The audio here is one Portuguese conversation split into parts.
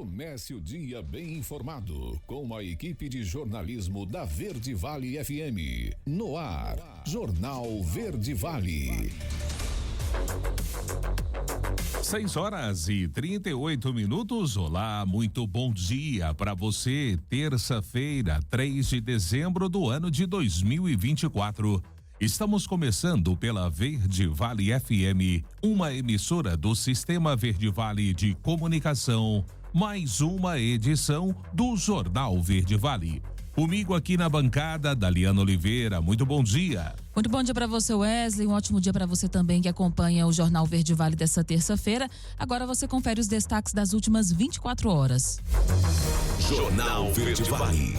Comece o dia bem informado com a equipe de jornalismo da Verde Vale FM. No ar, Jornal Verde Vale. 6h38. Olá, muito bom dia para você. Terça-feira, 3 de dezembro do ano de 2024. Estamos começando pela Verde Vale FM, uma emissora do Sistema Verde Vale de Comunicação, mais uma edição do Jornal Verde Vale. Comigo aqui na bancada, Daliana Oliveira. Muito bom dia. Muito bom dia para você, Wesley. Um ótimo dia para você também que acompanha o Jornal Verde Vale dessa terça-feira. Agora você confere os destaques das últimas 24 horas. Jornal Verde Vale.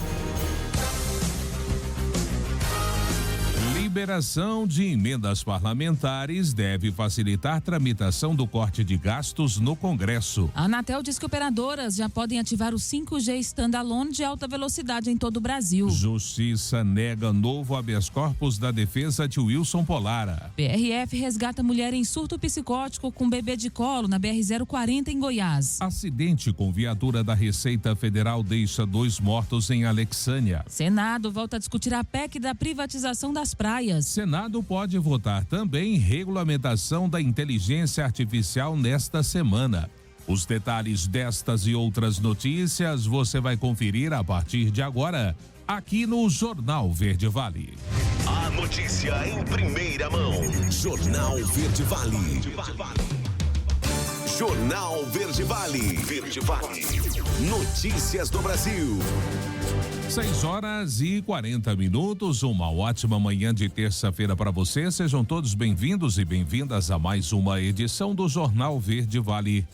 Liberação de emendas parlamentares deve facilitar a tramitação do corte de gastos no Congresso. A Anatel diz que operadoras já podem ativar o 5G standalone de alta velocidade em todo o Brasil. Justiça nega novo habeas corpus da defesa de Wilson Polara. PRF resgata mulher em surto psicótico com bebê de colo na BR-040 em Goiás. Acidente com viatura da Receita Federal deixa 2 mortos em Alexânia. Senado volta a discutir a PEC da privatização das praias. Senado pode votar também regulamentação da inteligência artificial nesta semana. Os detalhes destas e outras notícias você vai conferir a partir de agora, aqui no Jornal Verde Vale. A notícia em primeira mão. Jornal Verde Vale. Jornal Verde Vale. Verde Vale. Notícias do Brasil. 6h40. Uma ótima manhã de terça-feira para você. Sejam todos bem-vindos e bem-vindas a mais uma edição do Jornal Verde Vale.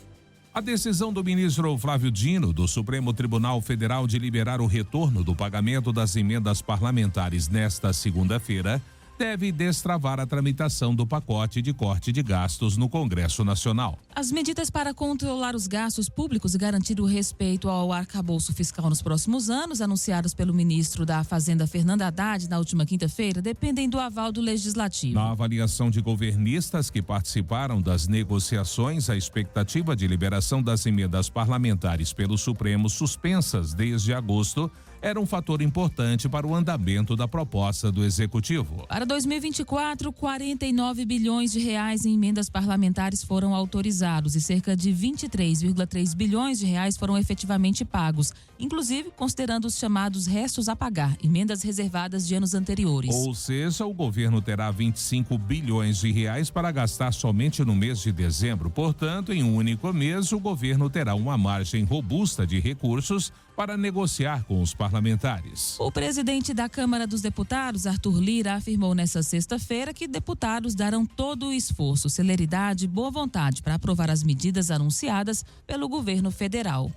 A decisão do ministro Flávio Dino, do Supremo Tribunal Federal, de liberar o retorno do pagamento das emendas parlamentares nesta segunda-feira, deve destravar a tramitação do pacote de corte de gastos no Congresso Nacional. As medidas para controlar os gastos públicos e garantir o respeito ao arcabouço fiscal nos próximos anos, anunciadas pelo ministro da Fazenda, Fernando Haddad, na última quinta-feira, dependem do aval do Legislativo. Na avaliação de governistas que participaram das negociações, a expectativa de liberação das emendas parlamentares pelo Supremo, suspensas desde agosto, era um fator importante para o andamento da proposta do Executivo. Para 2024, 49 bilhões de reais em emendas parlamentares foram autorizados e cerca de 23,3 bilhões de reais foram efetivamente pagos, inclusive considerando os chamados restos a pagar, emendas reservadas de anos anteriores. Ou seja, o governo terá 25 bilhões de reais para gastar somente no mês de dezembro. Portanto, em um único mês, o governo terá uma margem robusta de recursos para negociar com os parlamentares. O presidente da Câmara dos Deputados, Arthur Lira, afirmou nesta sexta-feira que deputados darão todo o esforço, celeridade e boa vontade para aprovar as medidas anunciadas pelo governo federal.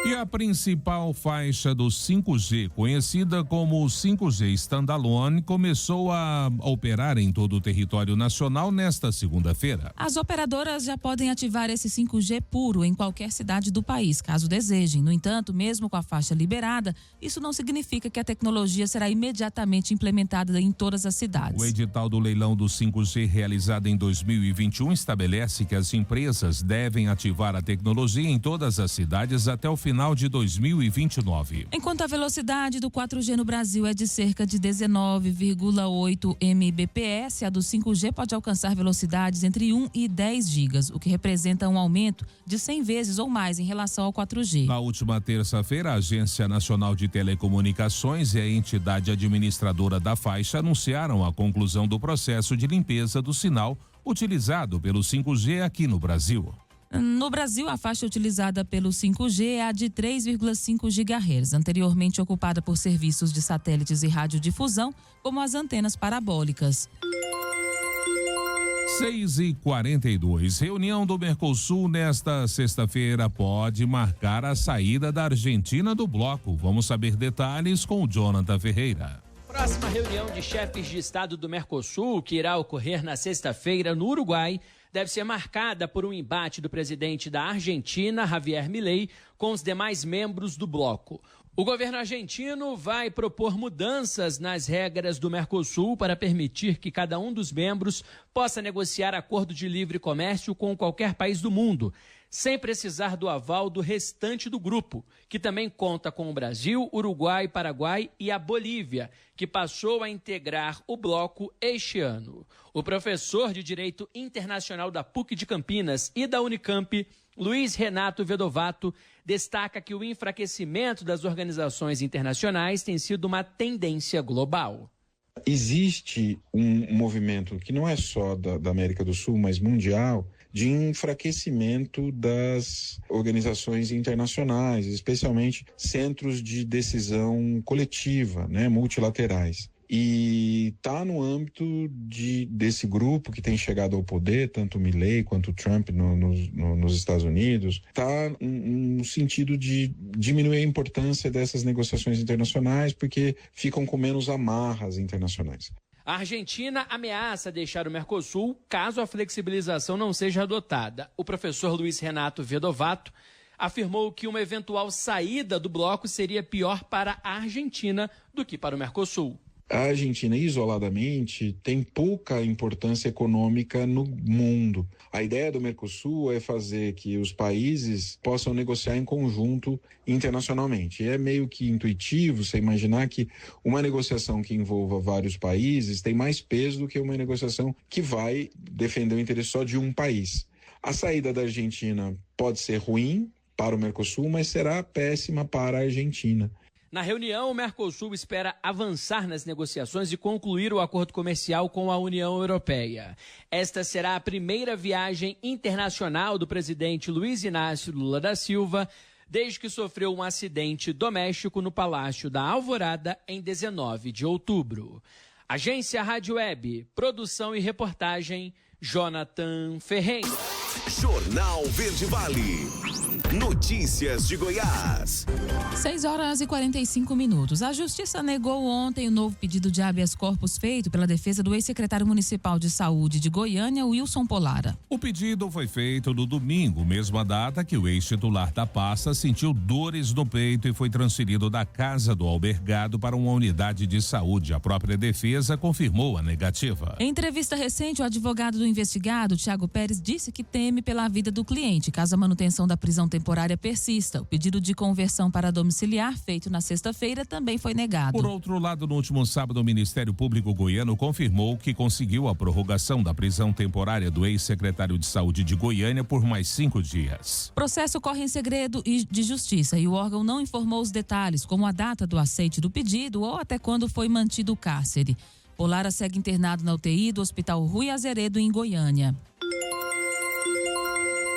E a principal faixa do 5G, conhecida como 5G Standalone, começou a operar em todo o território nacional nesta segunda-feira. As operadoras já podem ativar esse 5G puro em qualquer cidade do país, caso desejem. No entanto, mesmo com a faixa liberada, isso não significa que a tecnologia será imediatamente implementada em todas as cidades. O edital do leilão do 5G realizado em 2021 estabelece que as empresas devem ativar a tecnologia em todas as cidades até o final de 2029. Enquanto a velocidade do 4G no Brasil é de cerca de 19,8 Mbps, a do 5G pode alcançar velocidades entre 1 e 10 gigas, o que representa um aumento de 100 vezes ou mais em relação ao 4G. Na última terça-feira, a Agência Nacional de Telecomunicações e a entidade administradora da faixa anunciaram a conclusão do processo de limpeza do sinal utilizado pelo 5G aqui no Brasil. No Brasil, a faixa utilizada pelo 5G é a de 3,5 GHz, anteriormente ocupada por serviços de satélites e radiodifusão, como as antenas parabólicas. 6h42. Reunião do Mercosul nesta sexta-feira pode marcar a saída da Argentina do bloco. Vamos saber detalhes com o Jonathan Ferreira. Próxima reunião de chefes de Estado do Mercosul, que irá ocorrer na sexta-feira no Uruguai, deve ser marcada por um embate do presidente da Argentina, Javier Milei, com os demais membros do bloco. O governo argentino vai propor mudanças nas regras do Mercosul para permitir que cada um dos membros possa negociar acordo de livre comércio com qualquer país do mundo, sem precisar do aval do restante do grupo, que também conta com o Brasil, Uruguai, Paraguai e a Bolívia, que passou a integrar o bloco este ano. O professor de Direito Internacional da PUC de Campinas e da Unicamp, Luiz Renato Vedovato, destaca que o enfraquecimento das organizações internacionais tem sido uma tendência global. Existe um movimento que não é só da América do Sul, mas mundial, de enfraquecimento das organizações internacionais, especialmente centros de decisão coletiva, multilaterais. E está no âmbito desse grupo que tem chegado ao poder, tanto o Milley quanto o Trump nos Estados Unidos, está no sentido de diminuir a importância dessas negociações internacionais, porque ficam com menos amarras internacionais. A Argentina ameaça deixar o Mercosul caso a flexibilização não seja adotada. O professor Luiz Renato Vedovato afirmou que uma eventual saída do bloco seria pior para a Argentina do que para o Mercosul. A Argentina, isoladamente, tem pouca importância econômica no mundo. A ideia do Mercosul é fazer que os países possam negociar em conjunto internacionalmente. E é meio que intuitivo você imaginar que uma negociação que envolva vários países tem mais peso do que uma negociação que vai defender o interesse só de um país. A saída da Argentina pode ser ruim para o Mercosul, mas será péssima para a Argentina. Na reunião, o Mercosul espera avançar nas negociações e concluir o acordo comercial com a União Europeia. Esta será a primeira viagem internacional do presidente Luiz Inácio Lula da Silva desde que sofreu um acidente doméstico no Palácio da Alvorada em 19 de outubro. Agência Rádio Web, produção e reportagem, Jonathan Ferreira. Jornal Verde Vale. Notícias de Goiás. 6h45. A Justiça negou ontem o novo pedido de habeas corpus feito pela defesa do ex-secretário municipal de saúde de Goiânia, Wilson Polara. O pedido foi feito no domingo, mesma data que o ex-titular da pasta sentiu dores no peito e foi transferido da casa do albergado para uma unidade de saúde. A própria defesa confirmou a negativa. Em entrevista recente, o advogado do investigado, Thiago Pérez, disse que teme pela vida do cliente, caso a manutenção da prisão temporária persista. O pedido de conversão para domiciliar, feito na sexta-feira, também foi negado. Por outro lado, no último sábado, o Ministério Público goiano confirmou que conseguiu a prorrogação da prisão temporária do ex-secretário de Saúde de Goiânia por mais 5 dias. O processo corre em segredo de justiça e o órgão não informou os detalhes, como a data do aceite do pedido ou até quando foi mantido o cárcere. Polara segue internado na UTI do Hospital Rui Azeredo, em Goiânia.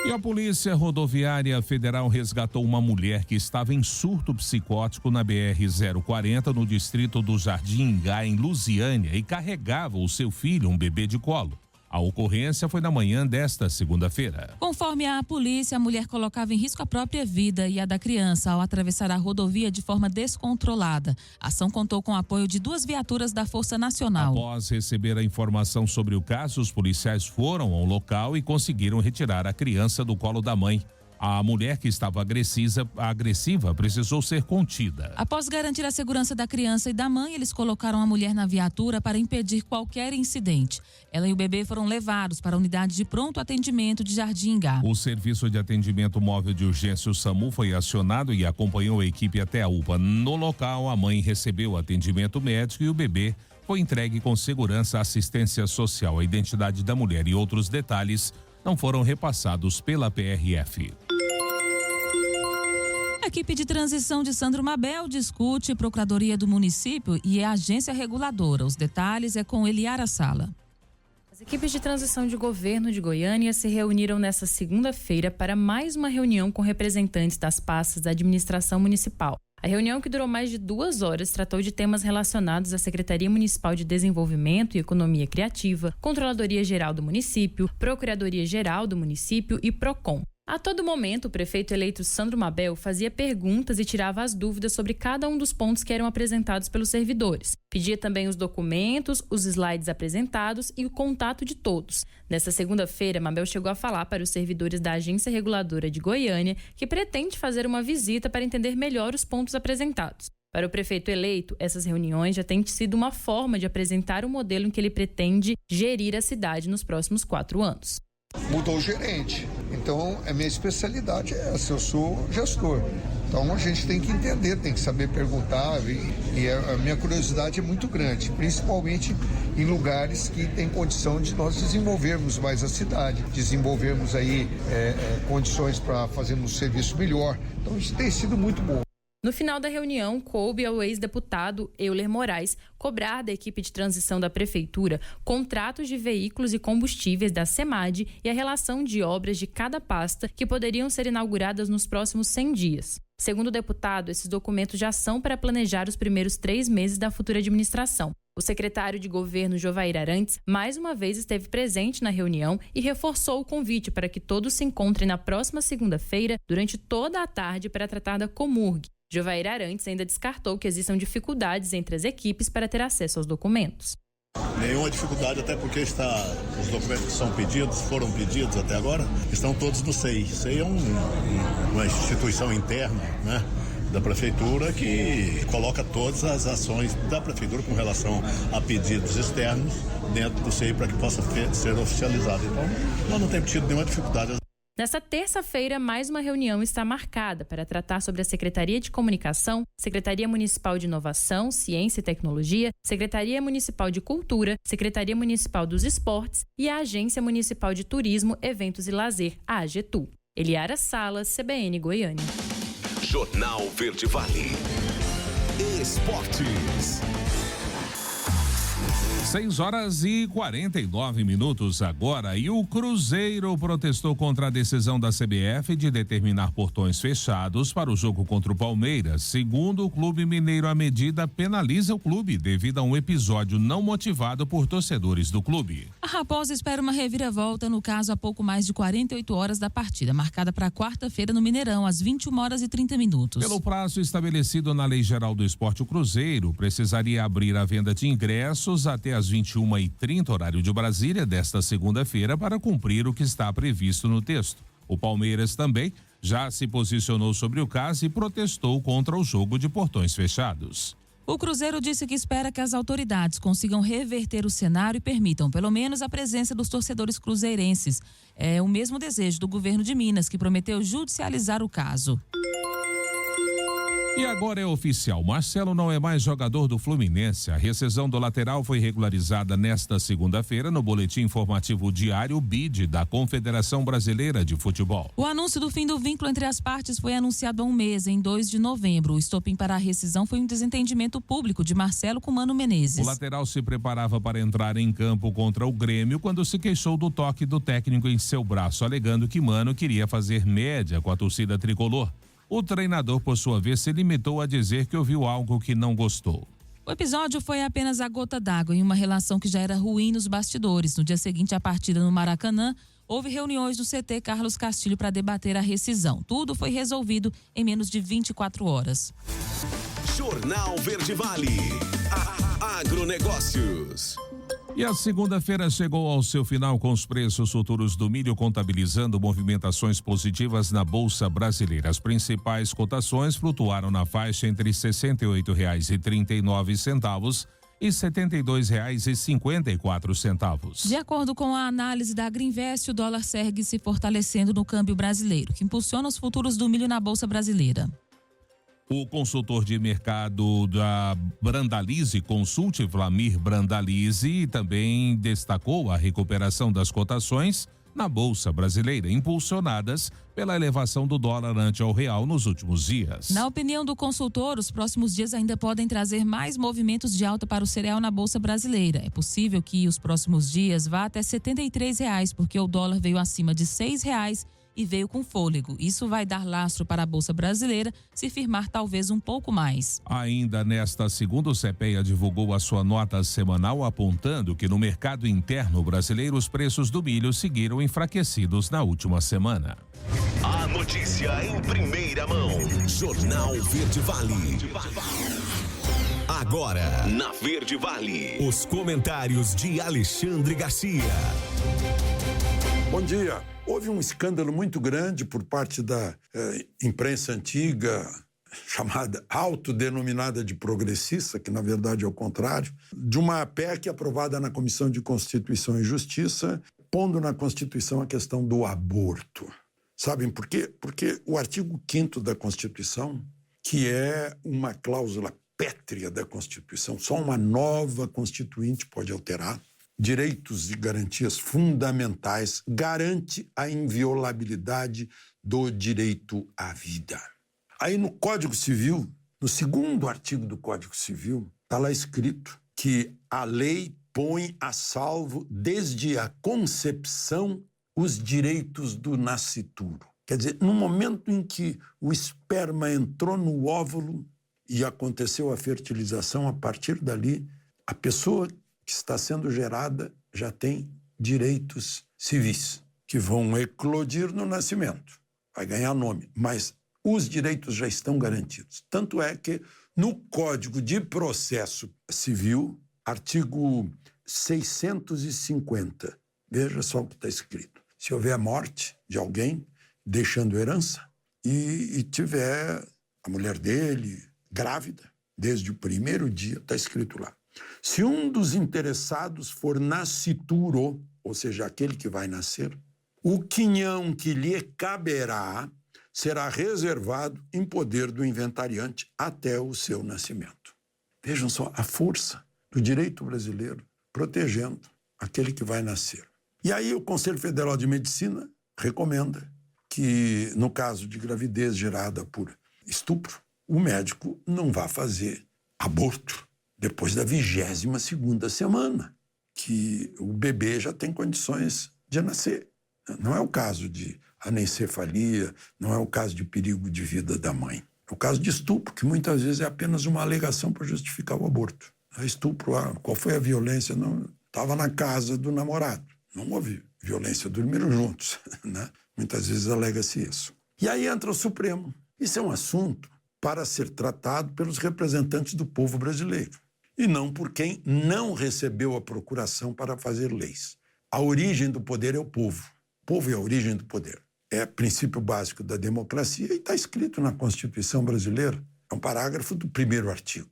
E a Polícia Rodoviária Federal resgatou uma mulher que estava em surto psicótico na BR-040 no distrito do Jardim Ingá, em Lusiânia, e carregava o seu filho, um bebê de colo. A ocorrência foi na manhã desta segunda-feira. Conforme a polícia, a mulher colocava em risco a própria vida e a da criança ao atravessar a rodovia de forma descontrolada. A ação contou com o apoio de 2 viaturas da Força Nacional. Após receber a informação sobre o caso, os policiais foram ao local e conseguiram retirar a criança do colo da mãe. A mulher, que estava agressiva, precisou ser contida. Após garantir a segurança da criança e da mãe, eles colocaram a mulher na viatura para impedir qualquer incidente. Ela e o bebê foram levados para a unidade de pronto atendimento de Jardim Ingá. O Serviço de Atendimento Móvel de Urgência, o SAMU, foi acionado e acompanhou a equipe até a UPA. No local, a mãe recebeu atendimento médico e o bebê foi entregue com segurança à assistência social. A identidade da mulher e outros detalhes não foram repassados pela PRF. A equipe de transição de Sandro Mabel discute Procuradoria do Município e a agência reguladora. Os detalhes é com Eliara Sala. As equipes de transição de governo de Goiânia se reuniram nesta segunda-feira para mais uma reunião com representantes das pastas da administração municipal. A reunião, que durou mais de 2 horas, tratou de temas relacionados à Secretaria Municipal de Desenvolvimento e Economia Criativa, Controladoria Geral do Município, Procuradoria Geral do Município e PROCON. A todo momento, o prefeito eleito Sandro Mabel fazia perguntas e tirava as dúvidas sobre cada um dos pontos que eram apresentados pelos servidores. Pedia também os documentos, os slides apresentados e o contato de todos. Nesta segunda-feira, Mabel chegou a falar para os servidores da Agência Reguladora de Goiânia que pretende fazer uma visita para entender melhor os pontos apresentados. Para o prefeito eleito, essas reuniões já têm sido uma forma de apresentar o modelo em que ele pretende gerir a cidade nos próximos 4 anos. Mudou o gerente, então a minha especialidade é essa, eu sou gestor. Então a gente tem que entender, tem que saber perguntar e a minha curiosidade é muito grande, principalmente em lugares que tem condição de nós desenvolvermos mais a cidade, desenvolvermos aí condições para fazermos um serviço melhor. Então isso tem sido muito bom. No final da reunião, coube ao ex-deputado Euler Moraes cobrar da equipe de transição da Prefeitura contratos de veículos e combustíveis da SEMAD e a relação de obras de cada pasta que poderiam ser inauguradas nos próximos 100 dias. Segundo o deputado, esses documentos já são para planejar os primeiros 3 meses da futura administração. O secretário de governo, Jovair Arantes, mais uma vez esteve presente na reunião e reforçou o convite para que todos se encontrem na próxima segunda-feira, durante toda a tarde, para tratar da Comurg. Jovair Arantes ainda descartou que existam dificuldades entre as equipes para ter acesso aos documentos. Nenhuma dificuldade, até porque os documentos que são pedidos, foram pedidos até agora, estão todos no SEI. SEI é uma instituição interna, né, da Prefeitura que coloca todas as ações da Prefeitura com relação a pedidos externos dentro do SEI para que possa ser oficializado. Então, nós não temos tido nenhuma dificuldade. Nesta terça-feira, mais uma reunião está marcada para tratar sobre a Secretaria de Comunicação, Secretaria Municipal de Inovação, Ciência e Tecnologia, Secretaria Municipal de Cultura, Secretaria Municipal dos Esportes e a Agência Municipal de Turismo, Eventos e Lazer, a AGETU. Eliara Salas, CBN Goiânia. Jornal Verde Vale. Esportes. 6h49 agora, e o Cruzeiro protestou contra a decisão da CBF de determinar portões fechados para o jogo contra o Palmeiras. Segundo o clube mineiro, a medida penaliza o clube devido a um episódio não motivado por torcedores do clube. A Raposa espera uma reviravolta no caso há pouco mais de 48 horas da partida, marcada para quarta-feira no Mineirão, às 21h30. Pelo prazo estabelecido na Lei Geral do Esporte, o Cruzeiro precisaria abrir a venda de ingressos até às 21h30, horário de Brasília, desta segunda-feira, para cumprir o que está previsto no texto. O Palmeiras também já se posicionou sobre o caso e protestou contra o jogo de portões fechados. O Cruzeiro disse que espera que as autoridades consigam reverter o cenário e permitam, pelo menos, a presença dos torcedores cruzeirenses. É o mesmo desejo do governo de Minas, que prometeu judicializar o caso. E agora é oficial, Marcelo não é mais jogador do Fluminense. A rescisão do lateral foi regularizada nesta segunda-feira no boletim informativo diário BID da Confederação Brasileira de Futebol. O anúncio do fim do vínculo entre as partes foi anunciado há um mês, em 2 de novembro. O estopim para a rescisão foi um desentendimento público de Marcelo com Mano Menezes. O lateral se preparava para entrar em campo contra o Grêmio quando se queixou do toque do técnico em seu braço, alegando que Mano queria fazer média com a torcida tricolor. O treinador, por sua vez, se limitou a dizer que ouviu algo que não gostou. O episódio foi apenas a gota d'água em uma relação que já era ruim nos bastidores. No dia seguinte à partida no Maracanã, houve reuniões do CT Carlos Castilho para debater a rescisão. Tudo foi resolvido em menos de 24 horas. Jornal Verde Vale. Agronegócios. E a segunda-feira chegou ao seu final com os preços futuros do milho contabilizando movimentações positivas na Bolsa Brasileira. As principais cotações flutuaram na faixa entre R$ 68,39 e R$ 72,54. De acordo com a análise da Agrinvest, o dólar segue se fortalecendo no câmbio brasileiro, que impulsiona os futuros do milho na Bolsa Brasileira. O consultor de mercado da Brandalize Consult, Vlamir Brandalize, também destacou a recuperação das cotações na Bolsa Brasileira, impulsionadas pela elevação do dólar ante ao real nos últimos dias. Na opinião do consultor, os próximos dias ainda podem trazer mais movimentos de alta para o cereal na Bolsa Brasileira. É possível que os próximos dias vá até R$ 73, porque o dólar veio acima de R$ 6 e veio com fôlego. Isso vai dar lastro para a Bolsa Brasileira se firmar talvez um pouco mais. Ainda nesta segunda, o CPEA divulgou a sua nota semanal apontando que no mercado interno brasileiro os preços do milho seguiram enfraquecidos na última semana. Notícia em primeira mão. Jornal Verde Vale. Agora, na Verde Vale, os comentários de Alexandre Garcia. Bom dia. Houve um escândalo muito grande por parte da imprensa antiga, chamada autodenominada de progressista, que na verdade é o contrário, de uma PEC aprovada na Comissão de Constituição e Justiça, pondo na Constituição a questão do aborto. Sabem por quê? Porque o artigo 5º da Constituição, que é uma cláusula pétrea da Constituição, só uma nova Constituinte pode alterar, direitos e garantias fundamentais, garante a inviolabilidade do direito à vida. Aí no Código Civil, no 2º artigo do Código Civil, está lá escrito que a lei põe a salvo desde a concepção os direitos do nascituro. Quer dizer, no momento em que o esperma entrou no óvulo e aconteceu a fertilização, a partir dali, a pessoa que está sendo gerada já tem direitos civis, que vão eclodir no nascimento. Vai ganhar nome, mas os direitos já estão garantidos. Tanto é que no Código de Processo Civil, artigo 650, veja só o que está escrito. Se houver a morte de alguém, deixando herança, e tiver a mulher dele grávida, desde o primeiro dia, está escrito lá. Se um dos interessados for nascituro, ou seja, aquele que vai nascer, o quinhão que lhe caberá será reservado em poder do inventariante até o seu nascimento. Vejam só a força do direito brasileiro protegendo aquele que vai nascer. E aí o Conselho Federal de Medicina recomenda que, no caso de gravidez gerada por estupro, o médico não vá fazer aborto depois da 22ª semana, que o bebê já tem condições de nascer. Não é o caso de anencefalia, não é o caso de perigo de vida da mãe. É o caso de estupro, que muitas vezes é apenas uma alegação para justificar o aborto. Estupro, qual foi a violência? Não, estava na casa do namorado. Não houve violência, dormiram juntos, né? Muitas vezes alega-se isso. E aí entra o Supremo. Isso é um assunto para ser tratado pelos representantes do povo brasileiro e não por quem não recebeu a procuração para fazer leis. A origem do poder é o povo. O povo é a origem do poder. É princípio básico da democracia e está escrito na Constituição brasileira. É um parágrafo do 1º artigo.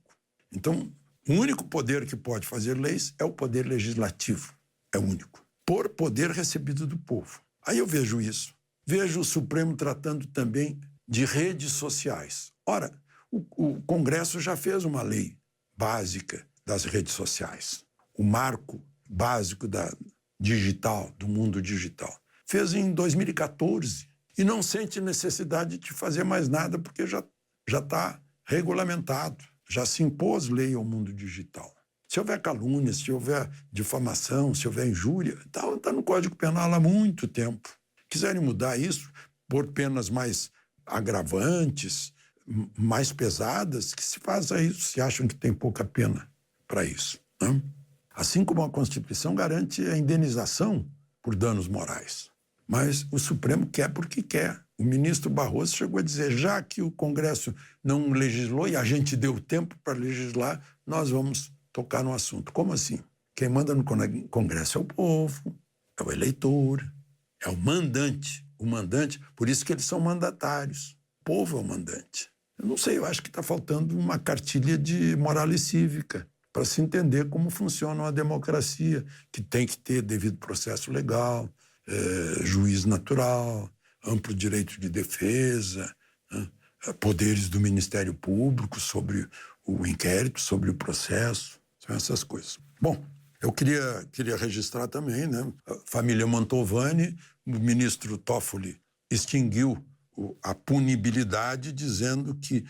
Então, o único poder que pode fazer leis é o poder legislativo. É o único. Por poder recebido do povo. Aí eu vejo isso. Vejo o Supremo tratando também de redes sociais. Ora, o Congresso já fez uma lei básica das redes sociais. O marco básico da digital, do mundo digital. Fez em 2014 e não sente necessidade de fazer mais nada porque já está regulamentado, já se impôs lei ao mundo digital. Se houver calúnia, se houver difamação, se houver injúria, está no Código Penal há muito tempo. Quiserem mudar isso, pôr penas mais agravantes, mais pesadas, que se faça isso, se acham que tem pouca pena para isso. Né? Assim como a Constituição garante a indenização por danos morais. Mas o Supremo quer porque quer. O ministro Barroso chegou a dizer, já que o Congresso não legislou e a gente deu tempo para legislar, nós vamos tocar no assunto. Como assim? Quem manda no Congresso é o povo, é o eleitor, é o mandante. O mandante, por isso que eles são mandatários. O povo é o mandante. Eu não sei, eu acho que está faltando uma cartilha de moral e cívica para se entender como funciona uma democracia, que tem que ter devido processo legal, juiz natural, amplo direito de defesa, poderes do Ministério Público sobre o inquérito, sobre o processo, são essas coisas. Bom, eu queria registrar também, né? A família Mantovani, o ministro Toffoli extinguiu a punibilidade dizendo que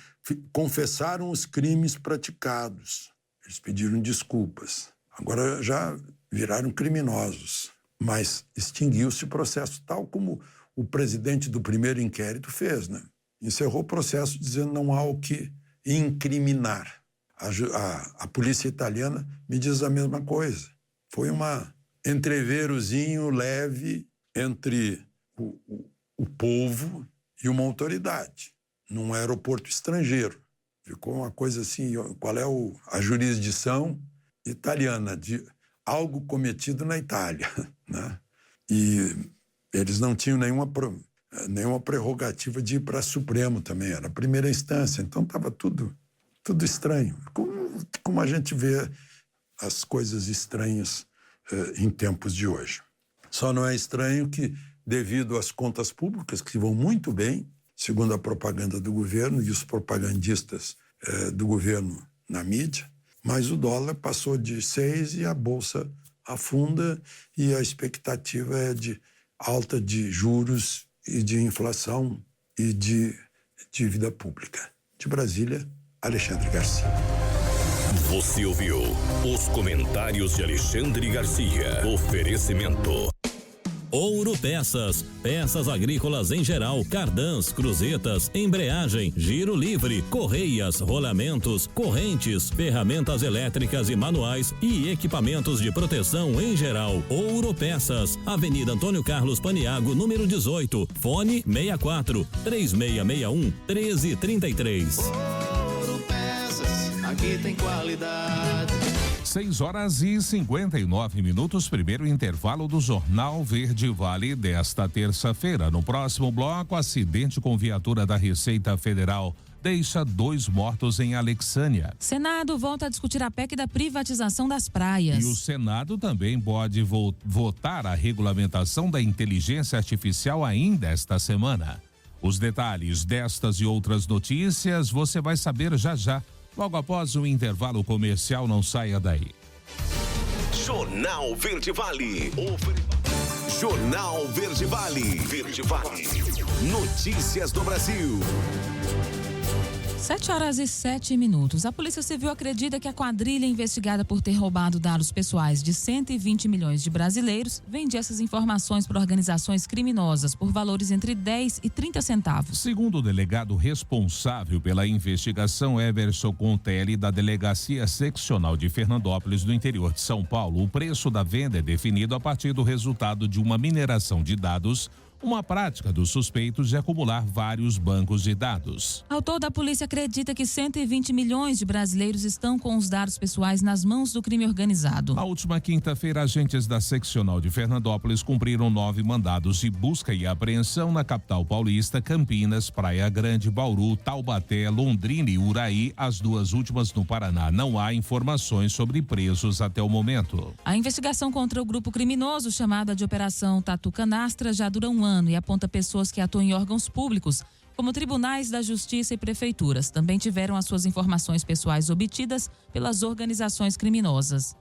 confessaram os crimes praticados. Eles pediram desculpas. Agora já viraram criminosos, mas extinguiu-se o processo tal como o presidente do primeiro inquérito fez, né? Encerrou o processo dizendo não há o que incriminar. A polícia italiana me diz a mesma coisa. Foi uma entreverozinho leve entre o povo e uma autoridade num aeroporto estrangeiro. Ficou uma coisa assim, qual é a jurisdição italiana de algo cometido na Itália, né? E eles não tinham nenhuma prerrogativa de ir para Supremo também, era a primeira instância, então estava tudo estranho, como a gente vê as coisas estranhas em tempos de hoje. Só não é estranho que, devido às contas públicas, que vão muito bem, segundo a propaganda do governo e os propagandistas do governo na mídia, mas o dólar passou de 6 e a Bolsa afunda e a expectativa é de alta de juros e de inflação e de dívida pública. De Brasília, Alexandre Garcia. Você ouviu os comentários de Alexandre Garcia. Oferecimento Ouro Peças, peças agrícolas em geral, cardãs, cruzetas, embreagem, giro livre, correias, rolamentos, correntes, ferramentas elétricas e manuais e equipamentos de proteção em geral. Ouro Peças, Avenida Antônio Carlos Paniago, número 18, fone 64-3661-1333. Ouro Peças, aqui tem qualidade. 6h59, primeiro intervalo do Jornal Verde Vale desta terça-feira. No próximo bloco, acidente com viatura da Receita Federal deixa 2 mortos em Alexânia. Senado volta a discutir a PEC da privatização das praias. E o Senado também pode votar a regulamentação da inteligência artificial ainda esta semana. Os detalhes destas e outras notícias você vai saber já. Logo após o intervalo comercial, não saia daí. Jornal Verde Vale. Jornal Verde Vale. Verde Vale. Notícias do Brasil. 7h07. A Polícia Civil acredita que a quadrilha investigada por ter roubado dados pessoais de 120 milhões de brasileiros vendia essas informações para organizações criminosas por valores entre 10 e 30 centavos. Segundo o delegado responsável pela investigação, Everson Contelli, da Delegacia Seccional de Fernandópolis, no interior de São Paulo, o preço da venda é definido a partir do resultado de uma mineração de dados, uma prática dos suspeitos de acumular vários bancos de dados. Ao todo, a polícia acredita que 120 milhões de brasileiros estão com os dados pessoais nas mãos do crime organizado. Na última quinta-feira, agentes da Seccional de Fernandópolis cumpriram 9 mandados de busca e apreensão na capital paulista, Campinas, Praia Grande, Bauru, Taubaté, Londrina e Uraí, as 2 últimas no Paraná. Não há informações sobre presos até o momento. A investigação contra o grupo criminoso, chamada de Operação Tatu Canastra, já dura um ano e aponta pessoas que atuam em órgãos públicos, como tribunais da Justiça e prefeituras. Também tiveram as suas informações pessoais obtidas pelas organizações criminosas.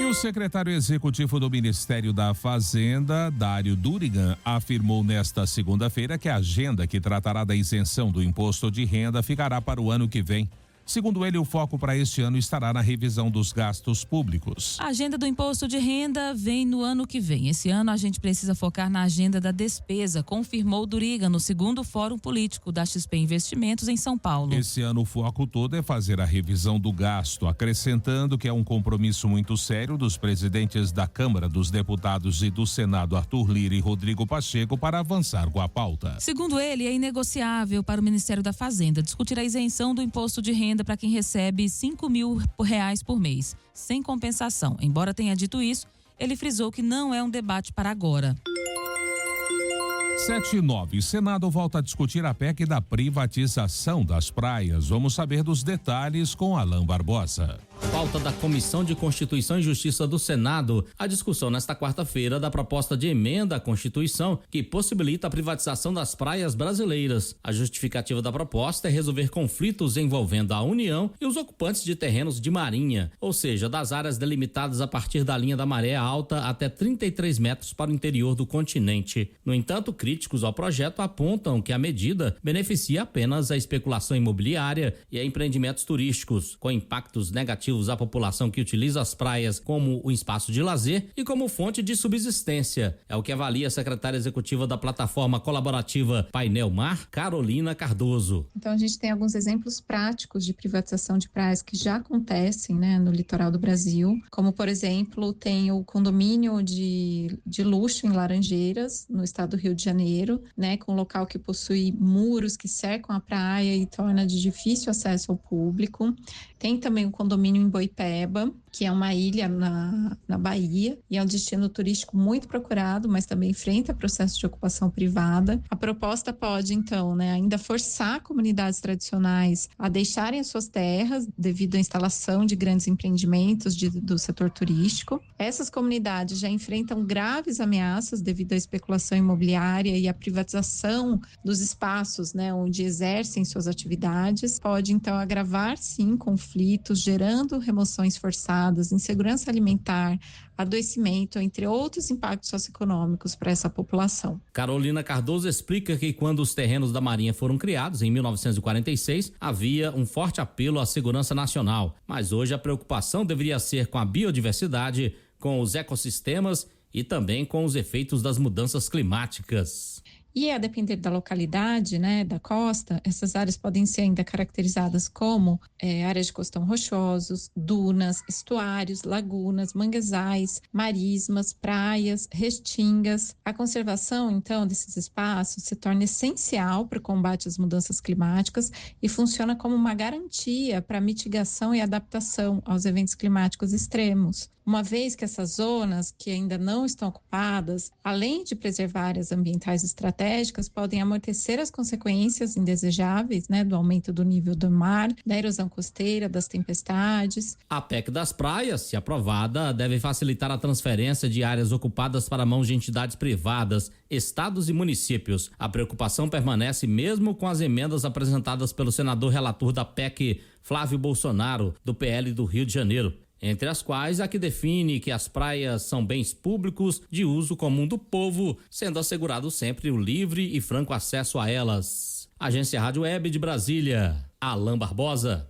E o secretário executivo do Ministério da Fazenda, Dário Durigan, afirmou nesta segunda-feira que a agenda que tratará da isenção do imposto de renda ficará para o ano que vem. Segundo ele, o foco para este ano estará na revisão dos gastos públicos. A agenda do imposto de renda vem no ano que vem. Esse ano a gente precisa focar na agenda da despesa, confirmou Durigan no 2º Fórum Político da XP Investimentos em São Paulo. Esse ano o foco todo é fazer a revisão do gasto, acrescentando que é um compromisso muito sério dos presidentes da Câmara dos Deputados e do Senado, Arthur Lira e Rodrigo Pacheco, para avançar com a pauta. Segundo ele, é inegociável para o Ministério da Fazenda discutir a isenção do imposto de renda para quem recebe R$5 mil por mês, sem compensação. Embora tenha dito isso, ele frisou que não é um debate para agora. 7h09. Senado volta a discutir a PEC da privatização das praias. Vamos saber dos detalhes com Alain Barbosa. Pauta da Comissão de Constituição e Justiça do Senado, a discussão nesta quarta-feira da proposta de emenda à Constituição que possibilita a privatização das praias brasileiras. A justificativa da proposta é resolver conflitos envolvendo a União e os ocupantes de terrenos de marinha, ou seja, das áreas delimitadas a partir da linha da maré alta até 33 metros para o interior do continente. No entanto, críticos ao projeto apontam que a medida beneficia apenas a especulação imobiliária e a empreendimentos turísticos, com impactos negativos alternativos à população que utiliza as praias como um espaço de lazer e como fonte de subsistência. É o que avalia a secretária executiva da plataforma colaborativa Painel Mar, Carolina Cardoso. Então a gente tem alguns exemplos práticos de privatização de praias que já acontecem, né, no litoral do Brasil, como por exemplo tem o condomínio de luxo em Laranjeiras, no estado do Rio de Janeiro, né, com um local que possui muros que cercam a praia e torna de difícil acesso ao público. Tem também o condomínio em Boipeba, que é uma ilha na Bahia e é um destino turístico muito procurado, mas também enfrenta processo de ocupação privada. A proposta pode, então, né, ainda forçar comunidades tradicionais a deixarem as suas terras devido à instalação de grandes empreendimentos do setor turístico. Essas comunidades já enfrentam graves ameaças devido à especulação imobiliária e à privatização dos espaços, né, onde exercem suas atividades. Pode, então, agravar, sim, conflitos, gerando remoções forçadas, insegurança alimentar, adoecimento, entre outros impactos socioeconômicos para essa população. Carolina Cardoso explica que quando os terrenos da Marinha foram criados, em 1946, havia um forte apelo à segurança nacional, mas hoje a preocupação deveria ser com a biodiversidade, com os ecossistemas e também com os efeitos das mudanças climáticas. E a depender da localidade, né, da costa, essas áreas podem ser ainda caracterizadas como áreas de costão rochosos, dunas, estuários, lagunas, manguezais, marismas, praias, restingas. A conservação, então, desses espaços se torna essencial para o combate às mudanças climáticas e funciona como uma garantia para a mitigação e adaptação aos eventos climáticos extremos. Uma vez que essas zonas que ainda não estão ocupadas, além de preservar áreas ambientais estratégicas, podem amortecer as consequências indesejáveis, né, do aumento do nível do mar, da erosão costeira, das tempestades. A PEC das praias, se aprovada, deve facilitar a transferência de áreas ocupadas para mãos de entidades privadas, estados e municípios. A preocupação permanece mesmo com as emendas apresentadas pelo senador relator da PEC, Flávio Bolsonaro, do PL do Rio de Janeiro. Entre as quais a que define que as praias são bens públicos de uso comum do povo, sendo assegurado sempre o livre e franco acesso a elas. Agência Rádio Web de Brasília, Alain Barbosa.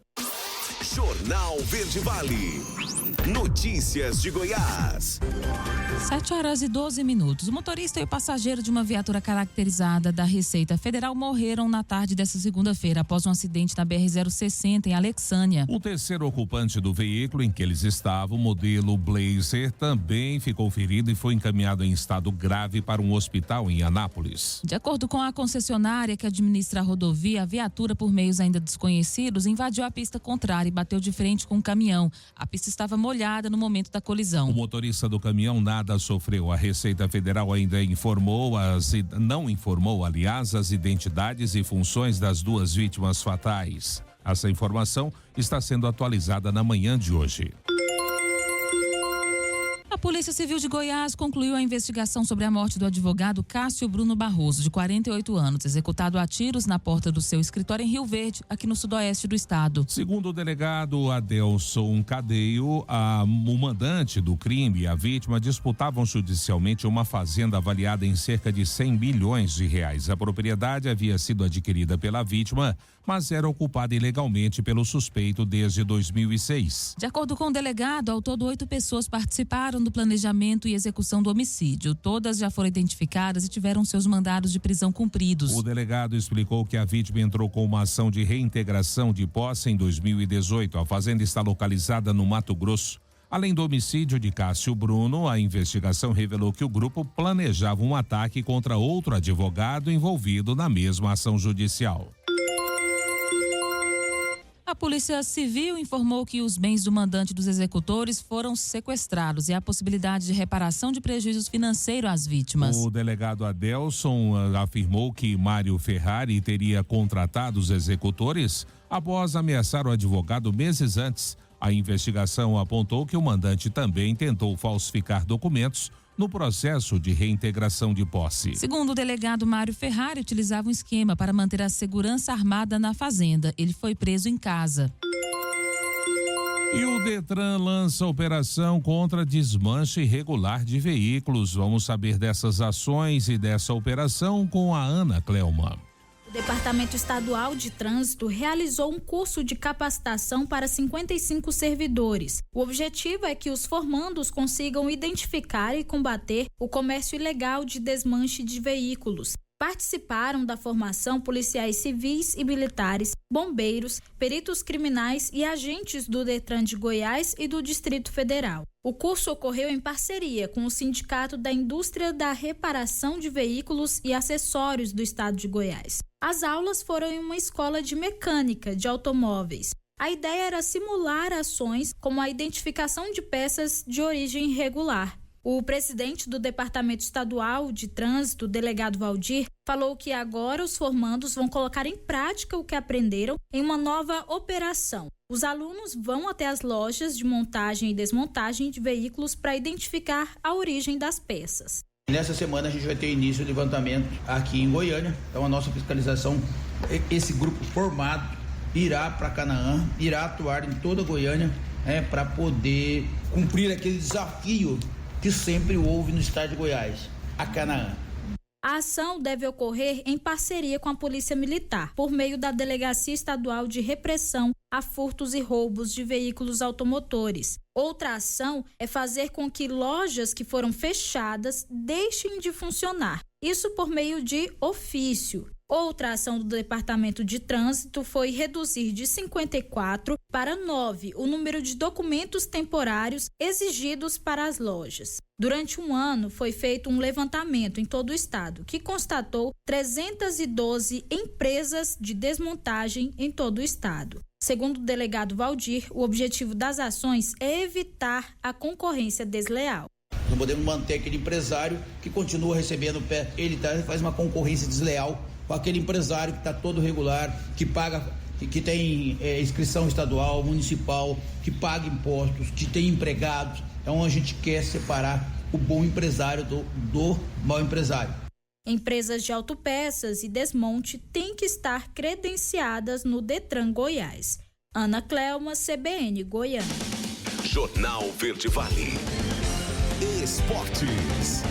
Jornal Verde Vale. Notícias de Goiás. 7h12. O motorista e o passageiro de uma viatura caracterizada da Receita Federal morreram na tarde desta segunda-feira após um acidente na BR-060 em Alexânia. O terceiro ocupante do veículo em que eles estavam, o modelo Blazer, também ficou ferido e foi encaminhado em estado grave para um hospital em Anápolis. De acordo com a concessionária que administra a rodovia, a viatura, por meios ainda desconhecidos, invadiu a pista contrária e bateu de frente com um caminhão. A pista estava molhada no momento da colisão. O motorista do caminhão nada sofreu. A Receita Federal ainda não informou, aliás, as identidades e funções das duas vítimas fatais. Essa informação está sendo atualizada na manhã de hoje. A Polícia Civil de Goiás concluiu a investigação sobre a morte do advogado Cássio Bruno Barroso, de 48 anos, executado a tiros na porta do seu escritório em Rio Verde, aqui no sudoeste do estado. Segundo o delegado Adelson Cadeio, o mandante do crime e a vítima disputavam judicialmente uma fazenda avaliada em cerca de 100 bilhões de reais. A propriedade havia sido adquirida pela vítima, mas era ocupada ilegalmente pelo suspeito desde 2006. De acordo com o delegado, ao todo 8 pessoas participaram do planejamento e execução do homicídio. Todas já foram identificadas e tiveram seus mandados de prisão cumpridos. O delegado explicou que a vítima entrou com uma ação de reintegração de posse em 2018. A fazenda está localizada no Mato Grosso. Além do homicídio de Cássio Bruno, a investigação revelou que o grupo planejava um ataque contra outro advogado envolvido na mesma ação judicial. A Polícia Civil informou que os bens do mandante dos executores foram sequestrados e há possibilidade de reparação de prejuízos financeiros às vítimas. O delegado Adelson afirmou que Mário Ferrari teria contratado os executores após ameaçar o advogado meses antes. A investigação apontou que o mandante também tentou falsificar documentos no processo de reintegração de posse. Segundo o delegado Mário Ferrari, utilizava um esquema para manter a segurança armada na fazenda. Ele foi preso em casa. E o Detran lança operação contra desmanche irregular de veículos. Vamos saber dessas ações e dessa operação com a Ana Cleuma. O Departamento Estadual de Trânsito realizou um curso de capacitação para 55 servidores. O objetivo é que os formandos consigam identificar e combater o comércio ilegal de desmanche de veículos. Participaram da formação policiais civis e militares, bombeiros, peritos criminais e agentes do Detran de Goiás e do Distrito Federal. O curso ocorreu em parceria com o Sindicato da Indústria da Reparação de Veículos e Acessórios do Estado de Goiás. As aulas foram em uma escola de mecânica de automóveis. A ideia era simular ações como a identificação de peças de origem irregular. O presidente do Departamento Estadual de Trânsito, o delegado Valdir, falou que agora os formandos vão colocar em prática o que aprenderam em uma nova operação. Os alunos vão até as lojas de montagem e desmontagem de veículos para identificar a origem das peças. Nessa semana a gente vai ter início de levantamento aqui em Goiânia. Então a nossa fiscalização, esse grupo formado irá para Canaã, irá atuar em toda Goiânia para poder cumprir aquele desafio que sempre houve no estado de Goiás, a Canaã. A ação deve ocorrer em parceria com a Polícia Militar, por meio da Delegacia Estadual de Repressão a Furtos e Roubos de Veículos Automotores. Outra ação é fazer com que lojas que foram fechadas deixem de funcionar, isso por meio de ofício. Outra ação do Departamento de Trânsito foi reduzir de 54 para 9 o número de documentos temporários exigidos para as lojas. Durante um ano, foi feito um levantamento em todo o estado, que constatou 312 empresas de desmontagem em todo o estado. Segundo o delegado Valdir, o objetivo das ações é evitar a concorrência desleal. Não podemos manter aquele empresário que continua recebendo, ele faz uma concorrência desleal com aquele empresário que está todo regular, que paga, que tem inscrição estadual, municipal, que paga impostos, que tem empregados. Então a gente quer separar o bom empresário do mau empresário. Empresas de autopeças e desmonte têm que estar credenciadas no Detran Goiás. Ana Clelma, CBN Goiânia. Jornal Verde Vale. Esportes.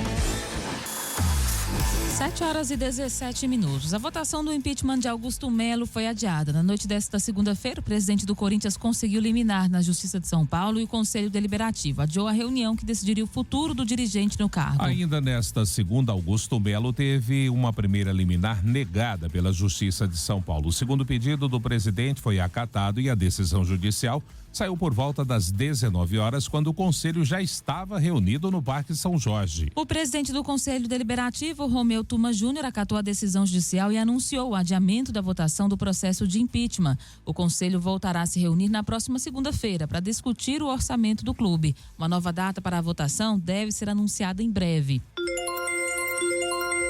7h17. A votação do impeachment de Augusto Melo foi adiada. Na noite desta segunda-feira, o presidente do Corinthians conseguiu liminar na Justiça de São Paulo e o Conselho Deliberativo adiou a reunião que decidiria o futuro do dirigente no cargo. Ainda nesta segunda, Augusto Melo teve uma primeira liminar negada pela Justiça de São Paulo. O segundo pedido do presidente foi acatado e a decisão judicial saiu por volta das 19 horas, quando o Conselho já estava reunido no Parque São Jorge. O presidente do Conselho Deliberativo, Romeu Tuma Júnior, acatou a decisão judicial e anunciou o adiamento da votação do processo de impeachment. O Conselho voltará a se reunir na próxima segunda-feira para discutir o orçamento do clube. Uma nova data para a votação deve ser anunciada em breve.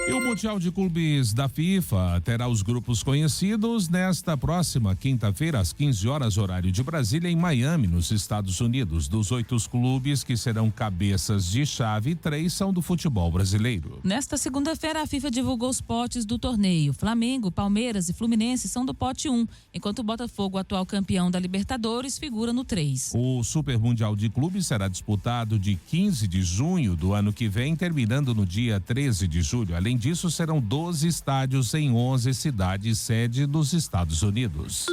E o Mundial de Clubes da FIFA terá os grupos conhecidos nesta próxima quinta-feira, às 15 horas, horário de Brasília, em Miami, nos Estados Unidos. Dos 8 clubes que serão cabeças de chave, 3 são do futebol brasileiro. Nesta segunda-feira, a FIFA divulgou os potes do torneio. Flamengo, Palmeiras e Fluminense são do pote 1, enquanto o Botafogo, atual campeão da Libertadores, figura no 3. O Super Mundial de Clubes será disputado de 15 de junho do ano que vem, terminando no dia 13 de julho. Além disso, serão 12 estádios em 11 cidades sede dos Estados Unidos.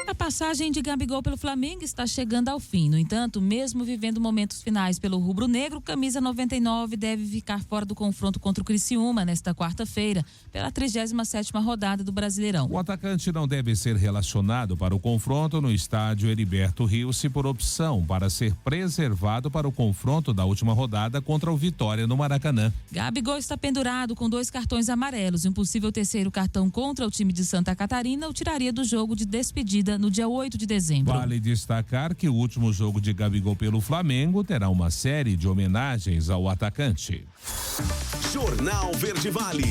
A passagem de Gabigol pelo Flamengo está chegando ao fim. No entanto, mesmo vivendo momentos finais pelo rubro-negro, camisa 99 deve ficar fora do confronto contra o Criciúma nesta quarta-feira, pela 37ª rodada do Brasileirão. O atacante não deve ser relacionado para o confronto no estádio Heriberto Rilse por opção para ser preservado para o confronto da última rodada contra o Vitória no Maracanã. Gabigol está pendurado com 2 cartões amarelos e um possível terceiro cartão contra o time de Santa Catarina o tiraria do jogo de despedida no dia 8 de dezembro. Vale destacar que o último jogo de Gabigol pelo Flamengo terá uma série de homenagens ao atacante. Jornal Verde Vale.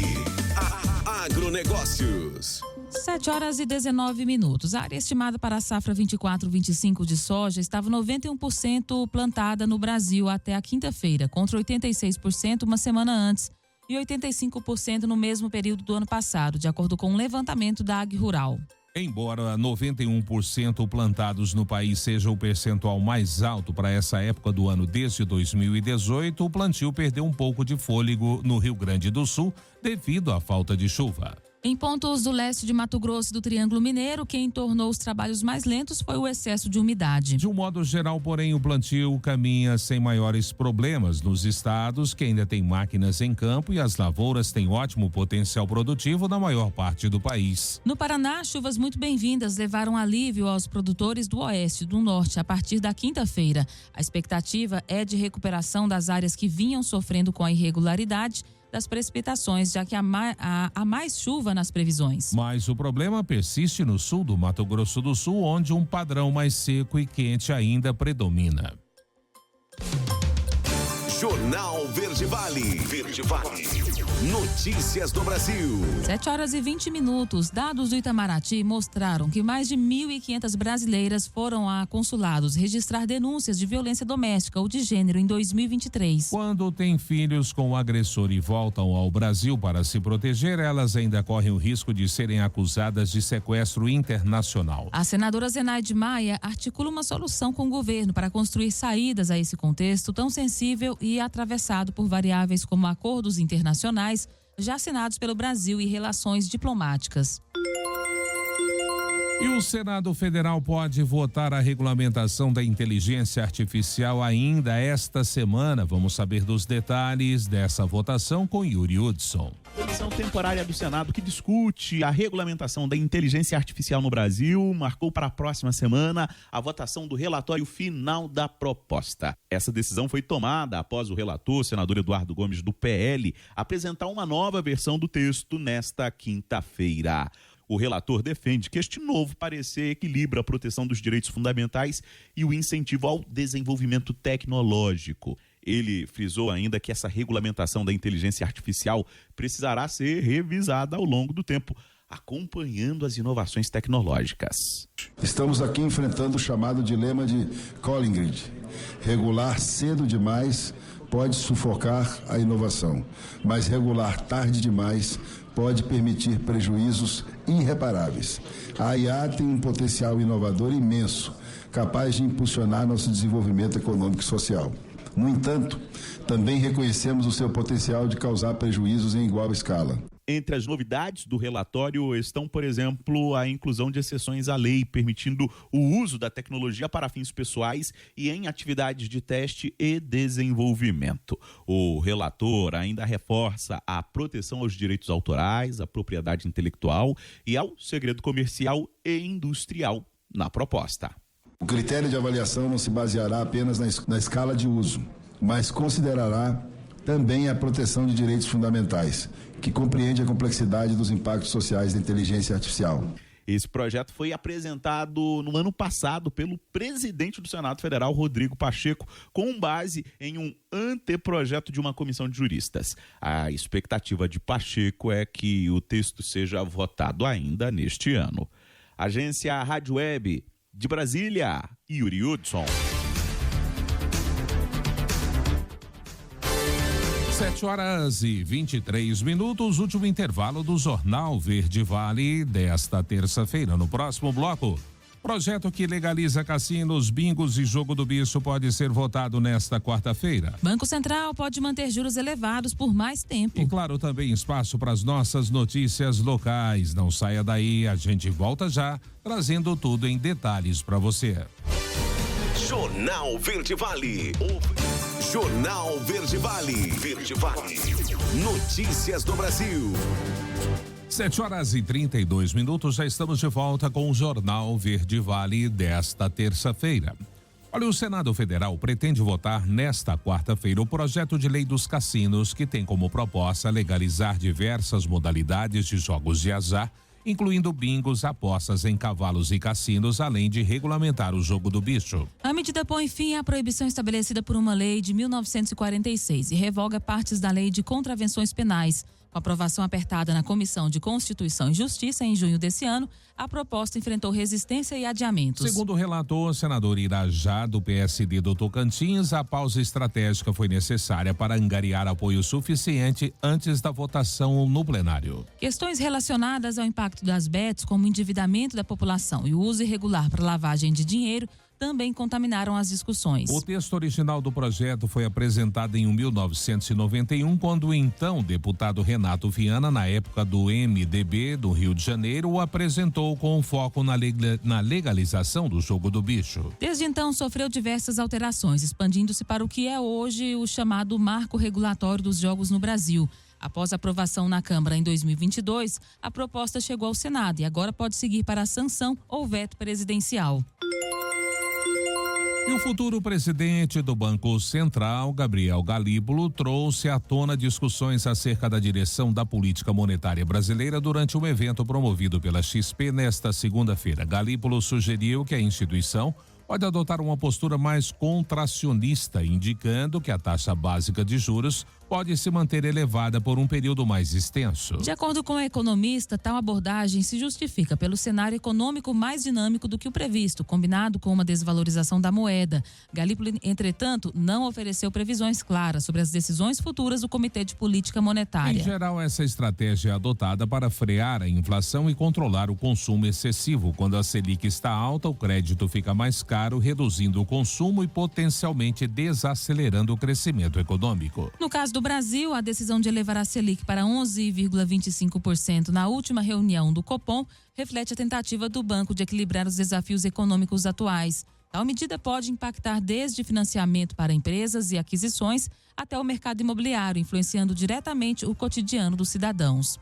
Agronegócios. 7h19. A área estimada para a safra 24-25 de soja estava 91% plantada no Brasil até a quinta-feira, contra 86% uma semana antes e 85% no mesmo período do ano passado, de acordo com um levantamento da AgRural. Embora 91% plantados no país seja o percentual mais alto para essa época do ano desde 2018, o plantio perdeu um pouco de fôlego no Rio Grande do Sul devido à falta de chuva. Em pontos do leste de Mato Grosso e do Triângulo Mineiro, quem tornou os trabalhos mais lentos foi o excesso de umidade. De um modo geral, porém, o plantio caminha sem maiores problemas nos estados que ainda têm máquinas em campo e as lavouras têm ótimo potencial produtivo na maior parte do país. No Paraná, chuvas muito bem-vindas levaram alívio aos produtores do oeste e do norte a partir da quinta-feira. A expectativa é de recuperação das áreas que vinham sofrendo com a irregularidade das precipitações, já que há mais chuva nas previsões. Mas o problema persiste no sul do Mato Grosso do Sul, onde um padrão mais seco e quente ainda predomina. Jornal Verde Vale. Verde Vale. Notícias do Brasil. 7h20. Dados do Itamaraty mostraram que mais de 1.500 brasileiras foram a consulados registrar denúncias de violência doméstica ou de gênero em 2023. Quando têm filhos com o agressor e voltam ao Brasil para se proteger, elas ainda correm o risco de serem acusadas de sequestro internacional. A senadora Zenaide Maia articula uma solução com o governo para construir saídas a esse contexto tão sensível e atravessado por variáveis como acordos internacionais já assinados pelo Brasil e relações diplomáticas. E o Senado Federal pode votar a regulamentação da inteligência artificial ainda esta semana. Vamos saber dos detalhes dessa votação com Yuri Hudson. A comissão temporária do Senado que discute a regulamentação da inteligência artificial no Brasil marcou para a próxima semana a votação do relatório final da proposta. Essa decisão foi tomada após o relator, senador Eduardo Gomes, do PL, apresentar uma nova versão do texto nesta quinta-feira. O relator defende que este novo parecer equilibra a proteção dos direitos fundamentais e o incentivo ao desenvolvimento tecnológico. Ele frisou ainda que essa regulamentação da inteligência artificial precisará ser revisada ao longo do tempo, acompanhando as inovações tecnológicas. Estamos aqui enfrentando o chamado dilema de Collingwood. Regular cedo demais pode sufocar a inovação, mas regular tarde demais pode permitir prejuízos irreparáveis. A IA tem um potencial inovador imenso, capaz de impulsionar nosso desenvolvimento econômico e social. No entanto, também reconhecemos o seu potencial de causar prejuízos em igual escala. Entre as novidades do relatório estão, por exemplo, a inclusão de exceções à lei, permitindo o uso da tecnologia para fins pessoais e em atividades de teste e desenvolvimento. O relator ainda reforça a proteção aos direitos autorais, à propriedade intelectual e ao segredo comercial e industrial na proposta. O critério de avaliação não se baseará apenas na escala de uso, mas considerará também a proteção de direitos fundamentais, que compreende a complexidade dos impactos sociais da inteligência artificial. Esse projeto foi apresentado no ano passado pelo presidente do Senado Federal, Rodrigo Pacheco, com base em um anteprojeto de uma comissão de juristas. A expectativa de Pacheco é que o texto seja votado ainda neste ano. Agência Rádio Web de Brasília, Yuri Hudson. 7h23, último intervalo do Jornal Verde Vale desta terça-feira. No próximo bloco, projeto que legaliza cassinos, bingos e jogo do bicho pode ser votado nesta quarta-feira. Banco Central pode manter juros elevados por mais tempo. E claro, também espaço para as nossas notícias locais. Não saia daí, a gente volta já, trazendo tudo em detalhes para você. Jornal Verde Vale. Jornal Verde Vale. Verde Vale. Notícias do Brasil. 7h32, já estamos de volta com o Jornal Verde Vale desta terça-feira. Olha, o Senado Federal pretende votar nesta quarta-feira o projeto de lei dos cassinos, que tem como proposta legalizar diversas modalidades de jogos de azar, incluindo bingos, apostas em cavalos e cassinos, além de regulamentar o jogo do bicho. A medida põe fim à proibição estabelecida por uma lei de 1946 e revoga partes da lei de contravenções penais. Com aprovação apertada na Comissão de Constituição e Justiça em junho desse ano, a proposta enfrentou resistência e adiamentos. Segundo o relator, senador Irajá, do PSD do Tocantins, a pausa estratégica foi necessária para angariar apoio suficiente antes da votação no plenário. Questões relacionadas ao impacto das bets, como o endividamento da população e o uso irregular para lavagem de dinheiro, também contaminaram as discussões. O texto original do projeto foi apresentado em 1991, quando o então deputado Renato Viana, na época do MDB do Rio de Janeiro, o apresentou com foco na legalização do jogo do bicho. Desde então, sofreu diversas alterações, expandindo-se para o que é hoje o chamado Marco Regulatório dos Jogos no Brasil. Após a aprovação na Câmara em 2022, a proposta chegou ao Senado e agora pode seguir para a sanção ou veto presidencial. E o futuro presidente do Banco Central, Gabriel Galípolo, trouxe à tona discussões acerca da direção da política monetária brasileira durante um evento promovido pela XP nesta segunda-feira. Galípolo sugeriu que a instituição pode adotar uma postura mais contracionista, indicando que a taxa básica de juros pode se manter elevada por um período mais extenso. De acordo com o economista, tal abordagem se justifica pelo cenário econômico mais dinâmico do que o previsto, combinado com uma desvalorização da moeda. Galípolo, entretanto, não ofereceu previsões claras sobre as decisões futuras do Comitê de Política Monetária. Em geral, essa estratégia é adotada para frear a inflação e controlar o consumo excessivo. Quando a Selic está alta, o crédito fica mais caro, reduzindo o consumo e potencialmente desacelerando o crescimento econômico. No caso do Brasil, a decisão de elevar a Selic para 11,25% na última reunião do Copom reflete a tentativa do banco de equilibrar os desafios econômicos atuais. Tal medida pode impactar desde financiamento para empresas e aquisições até o mercado imobiliário, influenciando diretamente o cotidiano dos cidadãos.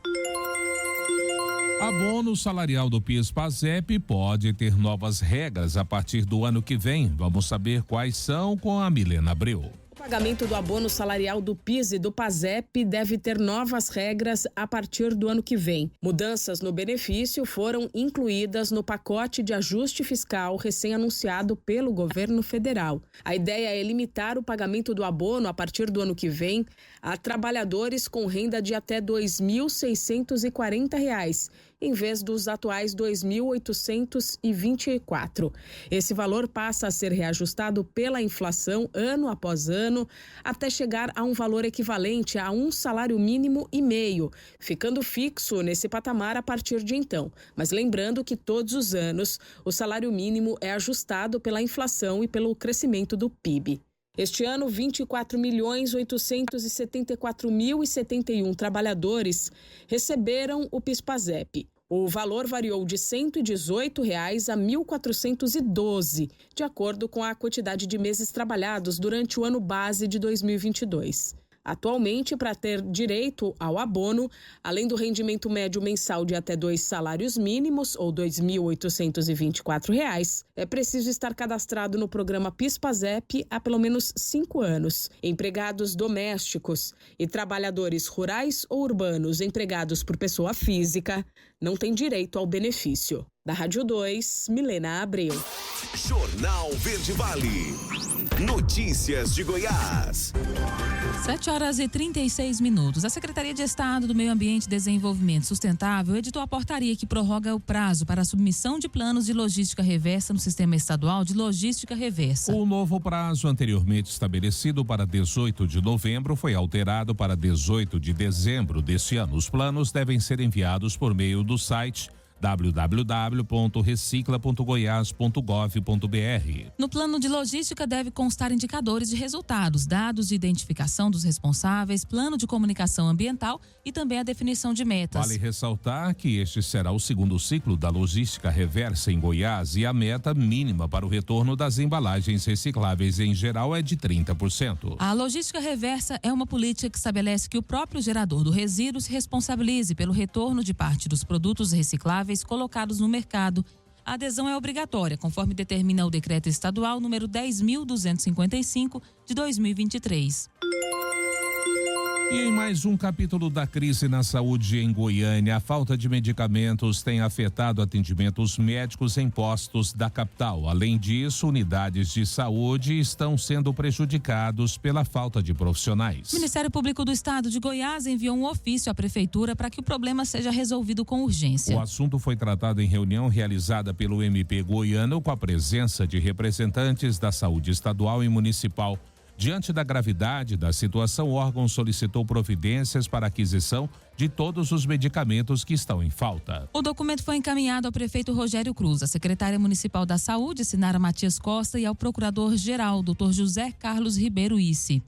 Abono salarial do PIS/PASEP pode ter novas regras a partir do ano que vem. Vamos saber quais são com a Milena Abreu. O pagamento do abono salarial do PIS e do PASEP deve ter novas regras a partir do ano que vem. Mudanças no benefício foram incluídas no pacote de ajuste fiscal recém-anunciado pelo governo federal. A ideia é limitar o pagamento do abono a partir do ano que vem a trabalhadores com renda de até R$ 2.640, em vez dos atuais R$ 2.824. Esse valor passa a ser reajustado pela inflação ano após ano, até chegar a um valor equivalente a um salário mínimo e meio, ficando fixo nesse patamar a partir de então. Mas lembrando que todos os anos o salário mínimo é ajustado pela inflação e pelo crescimento do PIB. Este ano, 24.874.071 trabalhadores receberam o PIS/PASEP. O valor variou de R$ 118 a R$ 1.412, de acordo com a quantidade de meses trabalhados durante o ano base de 2022. Atualmente, para ter direito ao abono, além do rendimento médio mensal de até 2 salários mínimos, ou R$ 2.824, é preciso estar cadastrado no programa PIS/PASEP há pelo menos 5 anos. Empregados domésticos e trabalhadores rurais ou urbanos empregados por pessoa física não têm direito ao benefício. Da Rádio 2, Milena Abreu. Jornal Verde Vale. Notícias de Goiás. 7h36. A Secretaria de Estado do Meio Ambiente e Desenvolvimento Sustentável editou a portaria que prorroga o prazo para a submissão de planos de logística reversa no Sistema Estadual de Logística Reversa. O novo prazo, anteriormente estabelecido para 18 de novembro, foi alterado para 18 de dezembro deste ano. Os planos devem ser enviados por meio do site www.recicla.goias.gov.br. No plano de logística deve constar indicadores de resultados, dados de identificação dos responsáveis, plano de comunicação ambiental e também a definição de metas. Vale ressaltar que este será o segundo ciclo da logística reversa em Goiás e a meta mínima para o retorno das embalagens recicláveis em geral é de 30%. A logística reversa é uma política que estabelece que o próprio gerador do resíduo se responsabilize pelo retorno de parte dos produtos recicláveis colocados no mercado. A adesão é obrigatória, conforme determina o decreto estadual número 10.255 de 2023. E em mais um capítulo da crise na saúde em Goiânia, a falta de medicamentos tem afetado atendimentos médicos em postos da capital. Além disso, unidades de saúde estão sendo prejudicados pela falta de profissionais. O Ministério Público do Estado de Goiás enviou um ofício à Prefeitura para que o problema seja resolvido com urgência. O assunto foi tratado em reunião realizada pelo MP goiano com a presença de representantes da saúde estadual e municipal. Diante da gravidade da situação, o órgão solicitou providências para a aquisição de todos os medicamentos que estão em falta. O documento foi encaminhado ao prefeito Rogério Cruz, à secretária municipal da Saúde, Sinara Matias Costa, e ao procurador-geral, Dr. José Carlos Ribeiro Isse.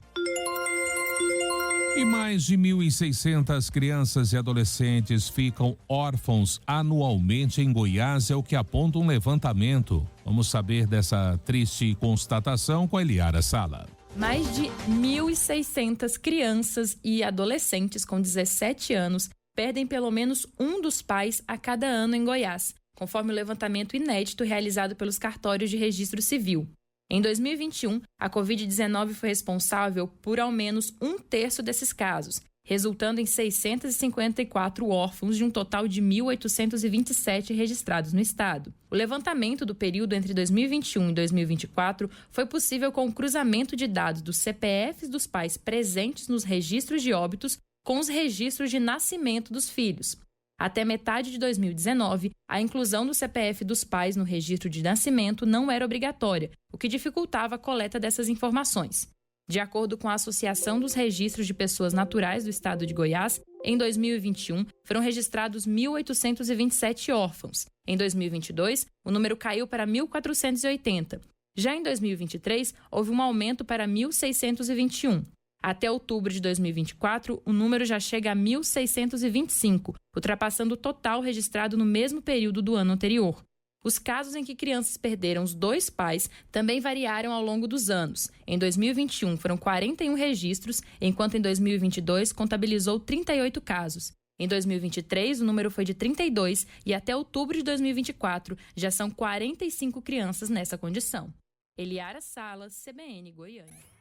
E mais de 1.600 crianças e adolescentes ficam órfãos anualmente em Goiás, é o que aponta um levantamento. Vamos saber dessa triste constatação com a Eliara Sala. Mais de 1.600 crianças e adolescentes com 17 anos perdem pelo menos um dos pais a cada ano em Goiás, conforme o levantamento inédito realizado pelos cartórios de registro civil. Em 2021, a Covid-19 foi responsável por ao menos 1/3 desses casos, resultando em 654 órfãos de um total de 1.827 registrados no estado. O levantamento do período entre 2021 e 2024 foi possível com o cruzamento de dados dos CPFs dos pais presentes nos registros de óbitos com os registros de nascimento dos filhos. Até metade de 2019, a inclusão do CPF dos pais no registro de nascimento não era obrigatória, o que dificultava a coleta dessas informações. De acordo com a Associação dos Registros de Pessoas Naturais do Estado de Goiás, em 2021 foram registrados 1.827 órfãos. Em 2022, o número caiu para 1.480. Já em 2023, houve um aumento para 1.621. Até outubro de 2024, o número já chega a 1.625, ultrapassando o total registrado no mesmo período do ano anterior. Os casos em que crianças perderam os dois pais também variaram ao longo dos anos. Em 2021 foram 41 registros, enquanto em 2022 contabilizou 38 casos. Em 2023 o número foi de 32 e até outubro de 2024 já são 45 crianças nessa condição. Eliara Salas, CBN Goiânia.